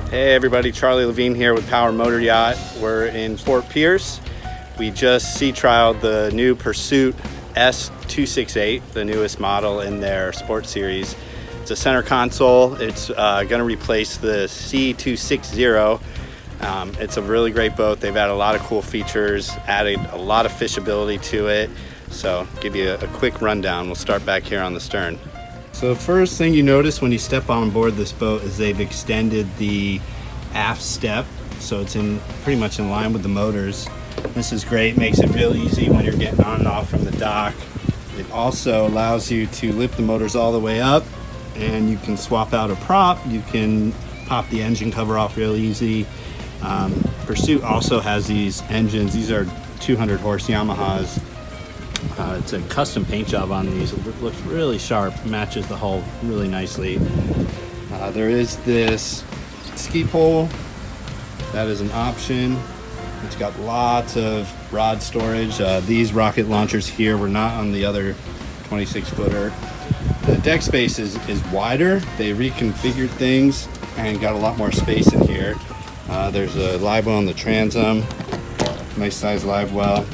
Hey everybody, Charlie Levine here with Power Motor Yacht. We're in Fort Pierce. We just sea trialed the new Pursuit S268, the newest model in their Sport Series. It's a center console. It's going to replace the C260. It's a really great boat. They've added a lot of cool features, added a lot of fishability to it. So give you a quick rundown. We'll start back here on the stern. So the first thing you notice when you step on board this boat is they've extended the aft step, so it's pretty much in line with the motors. This is great, makes it real easy when you're getting on and off from the dock. It also allows you to lift the motors all the way up, and you can swap out a prop. You can pop the engine cover off real easy. Pursuit also has these engines. These are 200 horse Yamahas. It's a custom paint job on these. It looks really sharp, matches the hull really nicely. There is this ski pole. That is an option. It's got lots of rod storage. These rocket launchers here were not on the other 26-footer. The deck space is wider. They reconfigured things and got a lot more space in here. There's a live well in the transom. Nice size live well.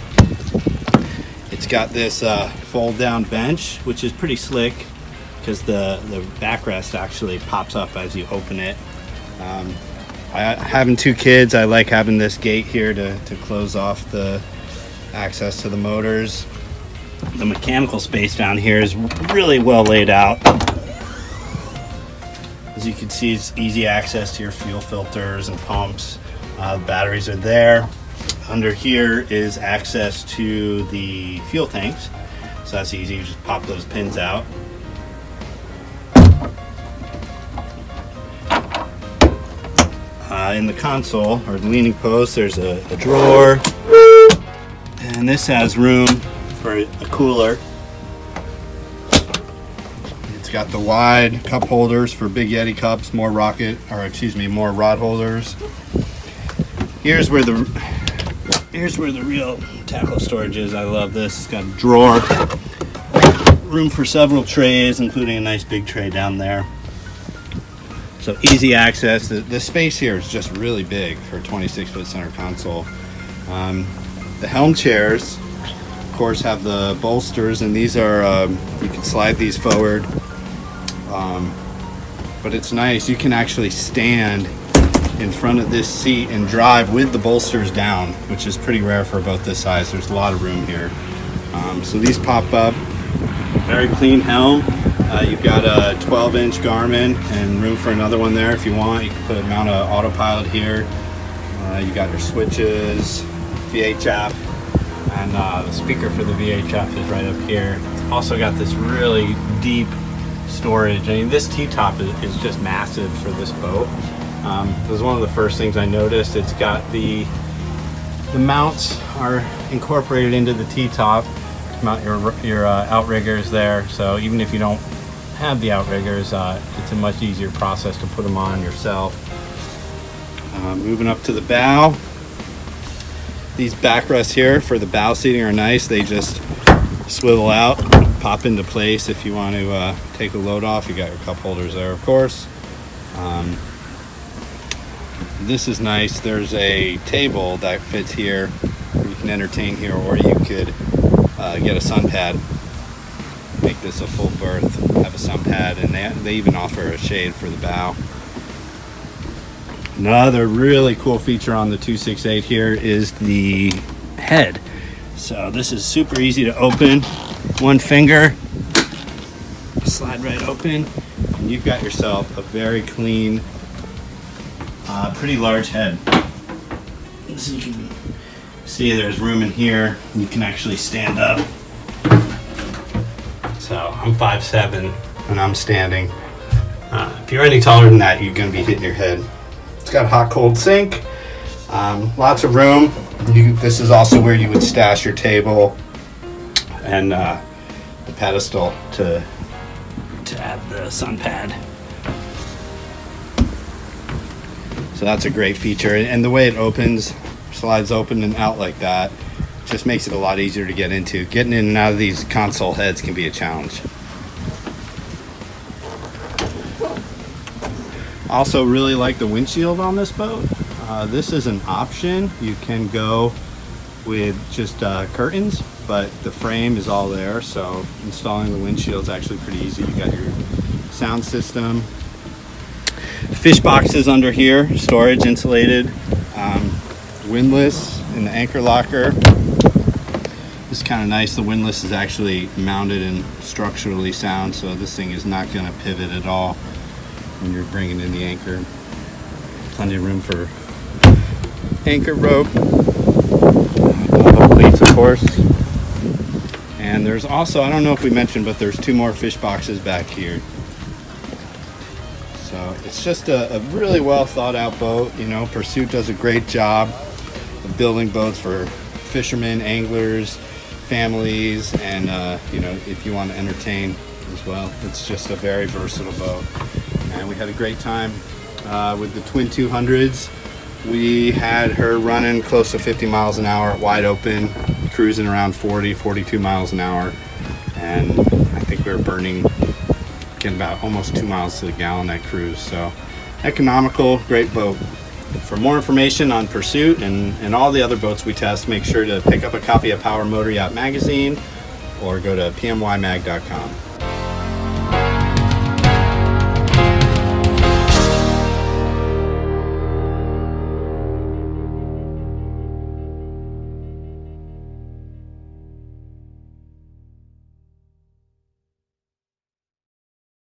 It's got this fold down bench, which is pretty slick because the backrest actually pops up as you open it. Having two kids, I like having this gate here to close off the access to the motors. The mechanical space down here is really well laid out. As you can see, it's easy access to your fuel filters and pumps. The batteries are there. Under here is access to the fuel tanks, so that's easy. You just pop those pins out. In the console, or the leaning post, there's a drawer, and this has room for a cooler. It's got the wide cup holders for Big Yeti cups, more rod holders. Here's where the real tackle storage is. I love this. It's got a drawer, room for several trays, including a nice big tray down there. So easy access. The space here is just really big for a 26-foot center console. The helm chairs, of course, have the bolsters, and these are, you can slide these forward. But it's nice. You can actually stand in front of this seat and drive with the bolsters down, which is pretty rare for a boat this size. There's a lot of room here. So these pop up. Very clean helm. You've got a 12-inch Garmin and room for another one there if you want. You can mount an autopilot here. You got your switches, VHF, and the speaker for the VHF is right up here. It's also got this really deep storage. I mean, this T-top is just massive for this boat. This was one of the first things I noticed. It's got the mounts are incorporated into the T-top to mount your outriggers there. So even if you don't have the outriggers, it's a much easier process to put them on yourself. Moving up to the bow. These backrests here for the bow seating are nice. They just swivel out, pop into place if you want to take a load off. You got your cup holders there, of course. This is nice. There's a table that fits here. You can entertain here, or you could get a sun pad. Make this a full berth, have a sun pad, and they even offer a shade for the bow. Another really cool feature on the 268 here is the head. So this is super easy to open. One finger, slide right open, and you've got yourself a very clean, pretty large head. So you can see there's room in here. You can actually stand up. So I'm 5'7" and I'm standing. If you're any taller than that, you're going to be hitting your head. It's got a hot cold sink, lots of room. This is also where you would stash your table and the pedestal to add the sun pad. So that's a great feature, and the way it opens, slides open and out like that, just makes it a lot easier to get into. Getting in and out of these console heads can be a challenge. Also really like the windshield on this boat. This is an option. You can go with just curtains, but the frame is all there, so installing the windshield is actually pretty easy. You got your sound system, fish boxes under here, storage insulated, windlass in the anchor locker. This is kind of nice. The windlass is actually mounted and structurally sound, so this thing is not going to pivot at all when you're bringing in the anchor. Plenty of room for anchor rope, cleats, of course. And there's also, I don't know if we mentioned, but there's 2 more fish boxes back here. So it's just a really well thought out boat. You know, Pursuit does a great job of building boats for fishermen, anglers, families, and you know, if you want to entertain as well. It's just a very versatile boat. And we had a great time with the Twin 200s. We had her running close to 50 miles an hour, wide open, cruising around 40, 42 miles an hour. And I think we were burning, getting about almost 2 miles to the gallon at cruise. So economical, great boat. For more information on Pursuit and all the other boats we test, make sure to pick up a copy of Power Motor Yacht Magazine or go to pmymag.com.